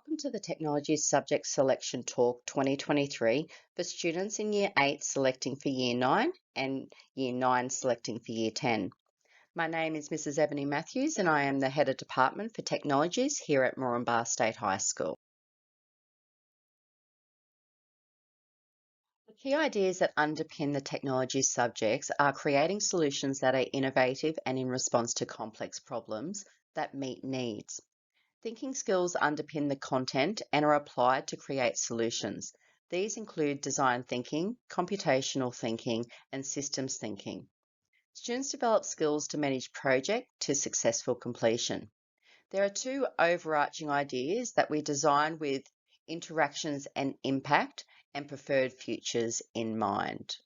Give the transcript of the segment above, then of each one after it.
Welcome to the Technology Subject Selection Talk 2023 for students in Year 8 selecting for Year 9 and Year 9 selecting for Year 10. My name is Mrs. Ebony Matthews and I am the Head of Department for Technologies here at Moranbah State High School. The key ideas that underpin the technology subjects are creating solutions that are innovative and in response to complex problems that meet needs. Thinking skills underpin the content and are applied to create solutions. These include design thinking, computational thinking, and systems thinking. Students develop skills to manage project to successful completion. There are two overarching ideas that we design with interactions and impact and preferred futures in mind.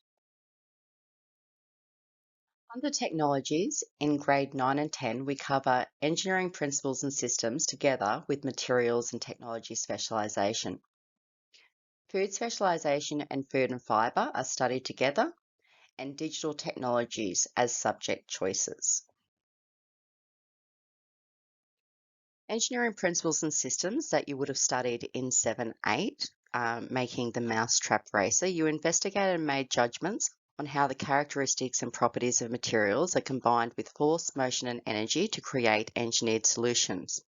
Under technologies, in grade 9 and 10, we cover engineering principles and systems together with materials and technology specialisation. Food specialisation and food and fibre are studied together, and digital technologies as subject choices. Engineering principles and systems that you would have studied in 7-8, making the mousetrap racer, you investigated and made judgments on how the characteristics and properties of materials are combined with force, motion and energy to create engineered solutions.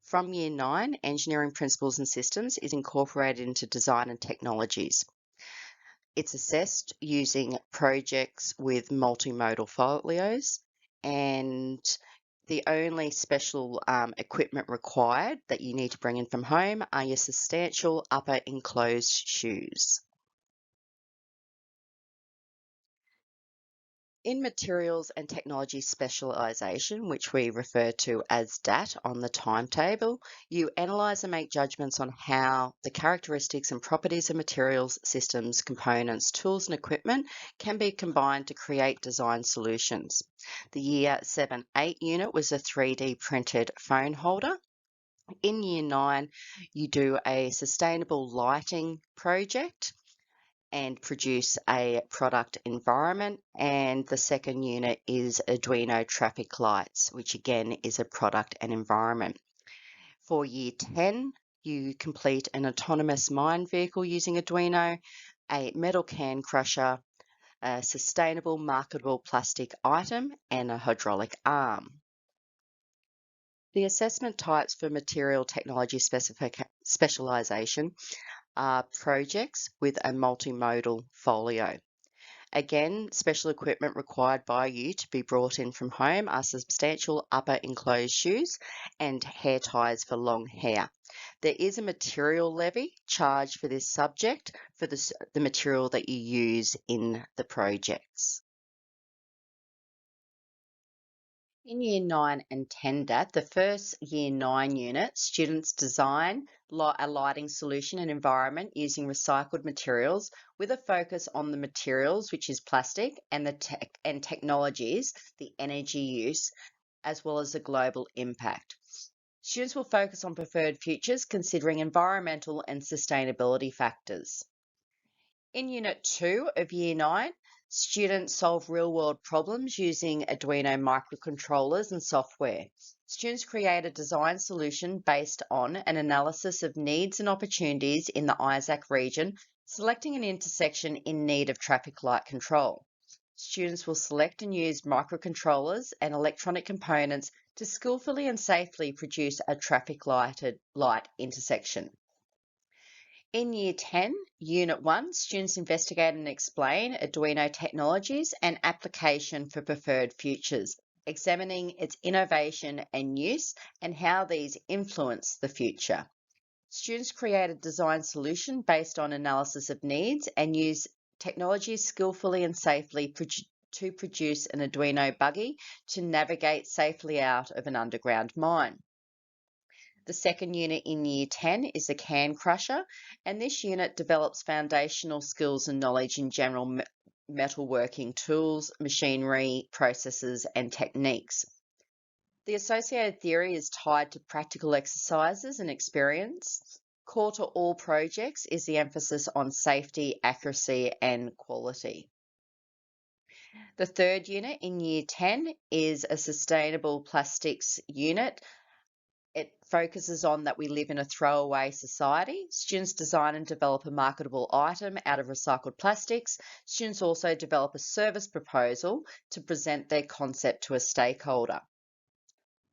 From Year 9, Engineering Principles and Systems is incorporated into design and technologies. It's assessed using projects with multimodal folios, and the only special equipment required that you need to bring in from home are your substantial upper enclosed shoes. In materials and technology specialisation, which we refer to as DAT on the timetable, you analyse and make judgments on how the characteristics and properties of materials, systems, components, tools and equipment can be combined to create design solutions. The Year 7-8 unit was a 3D printed phone holder. In Year 9, you do a sustainable lighting project and produce a product environment, and the second unit is Arduino traffic lights, which again is a product and environment. For Year 10, you complete an autonomous mine vehicle using Arduino, a metal can crusher, a sustainable marketable plastic item, and a hydraulic arm. The assessment types for material technology specialisation are projects with a multimodal folio. Again, special equipment required by you to be brought in from home are substantial upper enclosed shoes and hair ties for long hair. There is a material levy charged for this subject for the material that you use in the projects. In Year 9 and 10 DAT, the first Year 9 unit, students design a lighting solution and environment using recycled materials with a focus on the materials, which is plastic, and the technologies, the energy use, as well as the global impact. Students will focus on preferred futures considering environmental and sustainability factors. In Unit 2 of Year 9, students solve real-world problems using Arduino microcontrollers and software. Students create a design solution based on an analysis of needs and opportunities in the Isaac region, selecting an intersection in need of traffic light control. Students will select and use microcontrollers and electronic components to skillfully and safely produce a traffic light intersection. In Year 10, Unit 1, students investigate and explain Arduino technologies and application for preferred futures, examining its innovation and use and how these influence the future. Students create a design solution based on analysis of needs and use technologies skillfully and safely to produce an Arduino buggy to navigate safely out of an underground mine. The second unit in Year 10 is the can crusher, and this unit develops foundational skills and knowledge in general metalworking tools, machinery, processes, and techniques. The associated theory is tied to practical exercises and experience. Core to all projects is the emphasis on safety, accuracy, and quality. The third unit in Year 10 is a sustainable plastics unit. It focuses on that we live in a throwaway society. Students design and develop a marketable item out of recycled plastics. Students also develop a service proposal to present their concept to a stakeholder.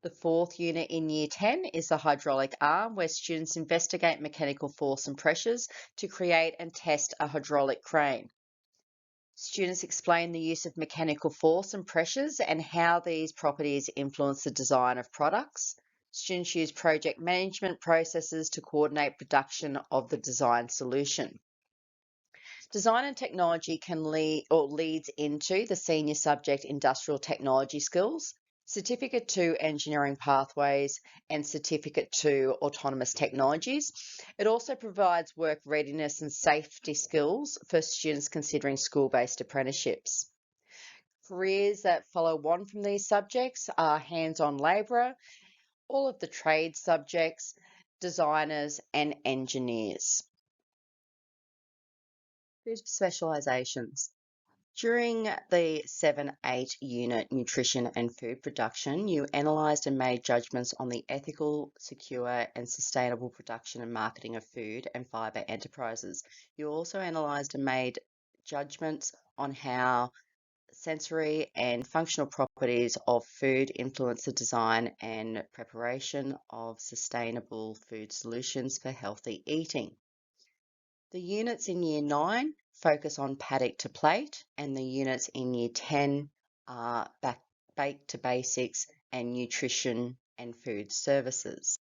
The fourth unit in Year 10 is the hydraulic arm, where students investigate mechanical force and pressures to create and test a hydraulic crane. Students explain the use of mechanical force and pressures and how these properties influence the design of products. Students use project management processes to coordinate production of the design solution. Design and technology can lead or leads into the senior subject industrial technology skills, certificate to engineering pathways, and certificate to autonomous technologies. It also provides work readiness and safety skills for students considering school-based apprenticeships. Careers that follow on from these subjects are hands-on labourer, all of the trade subjects, designers, and engineers. Food specialisations. During the 7-8 unit nutrition and food production, you analysed and made judgments on the ethical, secure and sustainable production and marketing of food and fibre enterprises. You also analysed and made judgments on how sensory and functional properties of food influence the design and preparation of sustainable food solutions for healthy eating. The units in Year 9 focus on paddock to plate, and the units in Year 10 are baked to basics and nutrition and food services.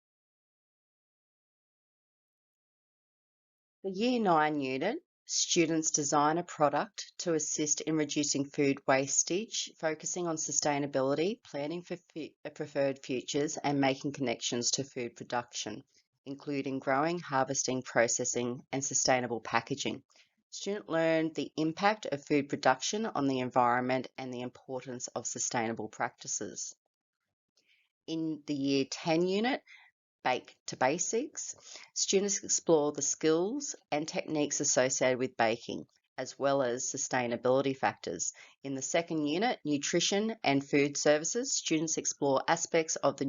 The Year 9 unit, students design a product to assist in reducing food wastage, focusing on sustainability, planning for preferred futures, and making connections to food production, including growing, harvesting, processing, and sustainable packaging. Students learn the impact of food production on the environment and the importance of sustainable practices. In the Year 10 unit, Bake to Basics, students explore the skills and techniques associated with baking, as well as sustainability factors. In the second unit, Nutrition and Food Services, students explore aspects of the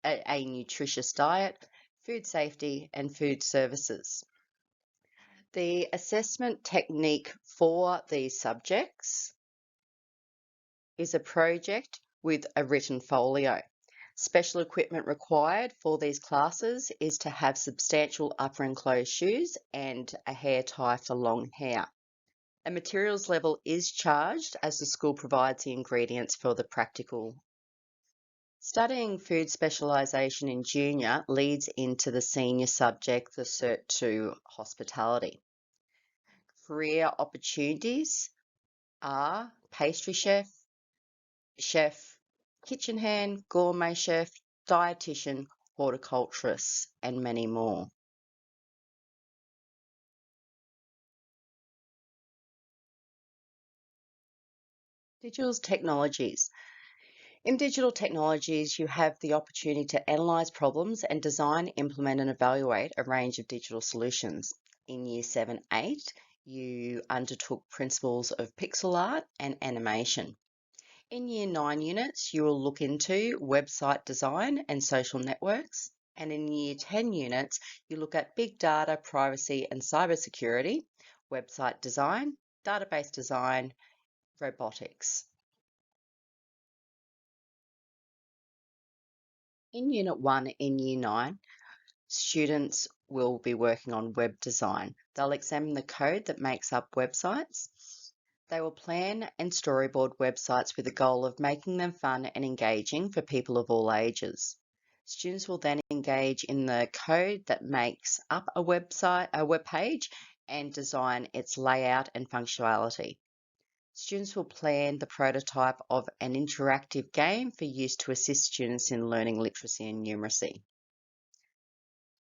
a nutritious diet, food safety, and food services. The assessment technique for these subjects is a project with a written folio. Special equipment required for these classes is to have substantial upper enclosed shoes and a hair tie for long hair. A materials level is charged as the school provides the ingredients for the practical. Studying food specialisation in junior leads into the senior subject, the Cert 2 hospitality. Career opportunities are pastry chef, chef, kitchen hand, gourmet chef, dietitian, horticulturist, and many more. Digital technologies. In digital technologies, you have the opportunity to analyse problems and design, implement and evaluate a range of digital solutions. In Year 7-8, you undertook principles of pixel art and animation. In Year 9 units, you will look into website design and social networks. And in Year 10 units, you look at big data, privacy and cybersecurity, website design, database design, robotics. In Unit 1 in Year 9, students will be working on web design. They'll examine the code that makes up websites. They will plan and storyboard websites with the goal of making them fun and engaging for people of all ages. Students will then engage in the code that makes up a web page, and design its layout and functionality. Students will plan the prototype of an interactive game for use to assist students in learning literacy and numeracy.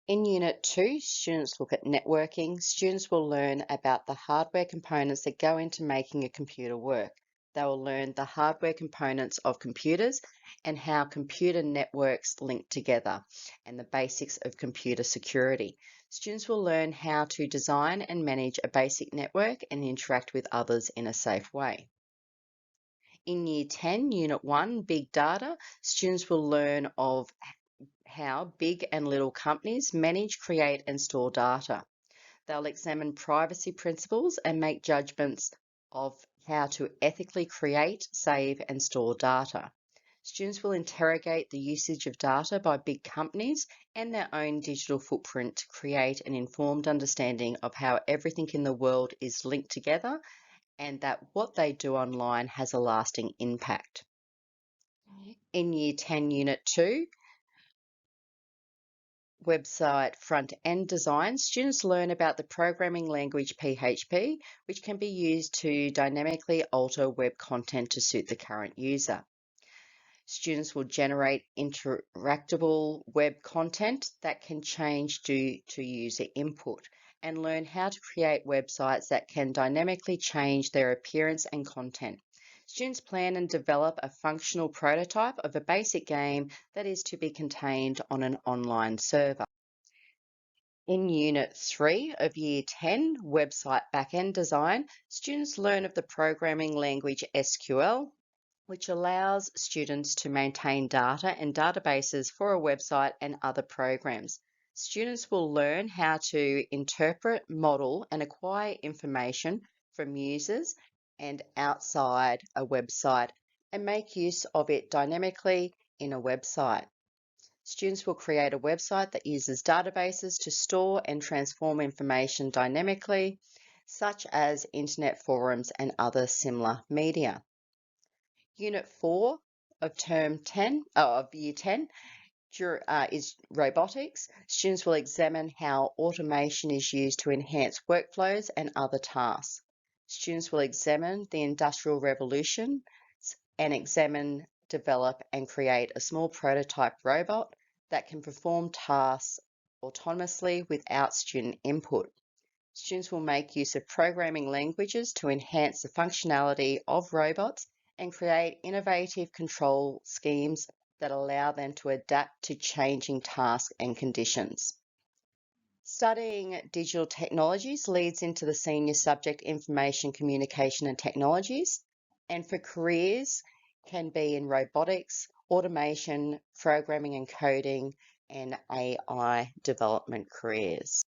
In Unit 2, students look at networking. Students will learn about the hardware components that go into making a computer work. They will learn the hardware components of computers and how computer networks link together and the basics of computer security. Students will learn how to design and manage a basic network and interact with others in a safe way. In Year 10, Unit 1, Big Data, students will learn of how big and little companies manage, create, and store data. They'll examine privacy principles and make judgments of how to ethically create, save, and store data. Students will interrogate the usage of data by big companies and their own digital footprint to create an informed understanding of how everything in the world is linked together and that what they do online has a lasting impact. In Year 10, Unit 2, website front-end design, students learn about the programming language PHP, which can be used to dynamically alter web content to suit the current user. Students will generate interactable web content that can change due to user input and learn how to create websites that can dynamically change their appearance and content. Students plan and develop a functional prototype of a basic game that is to be contained on an online server. In Unit 3 of Year 10, Website Backend Design, students learn of the programming language SQL, which allows students to maintain data and databases for a website and other programs. Students will learn how to interpret, model, and acquire information from users and outside a website and make use of it dynamically in a website. Students will create a website that uses databases to store and transform information dynamically, such as internet forums and other similar media. Unit 4 of Year 10 is robotics. Students will examine how automation is used to enhance workflows and other tasks. Students will examine the Industrial Revolution and examine, develop, and create a small prototype robot that can perform tasks autonomously without student input. Students will make use of programming languages to enhance the functionality of robots and create innovative control schemes that allow them to adapt to changing tasks and conditions. Studying digital technologies leads into the senior subject Information, Communication and Technologies, and for careers can be in robotics, automation, programming and coding, and AI development careers.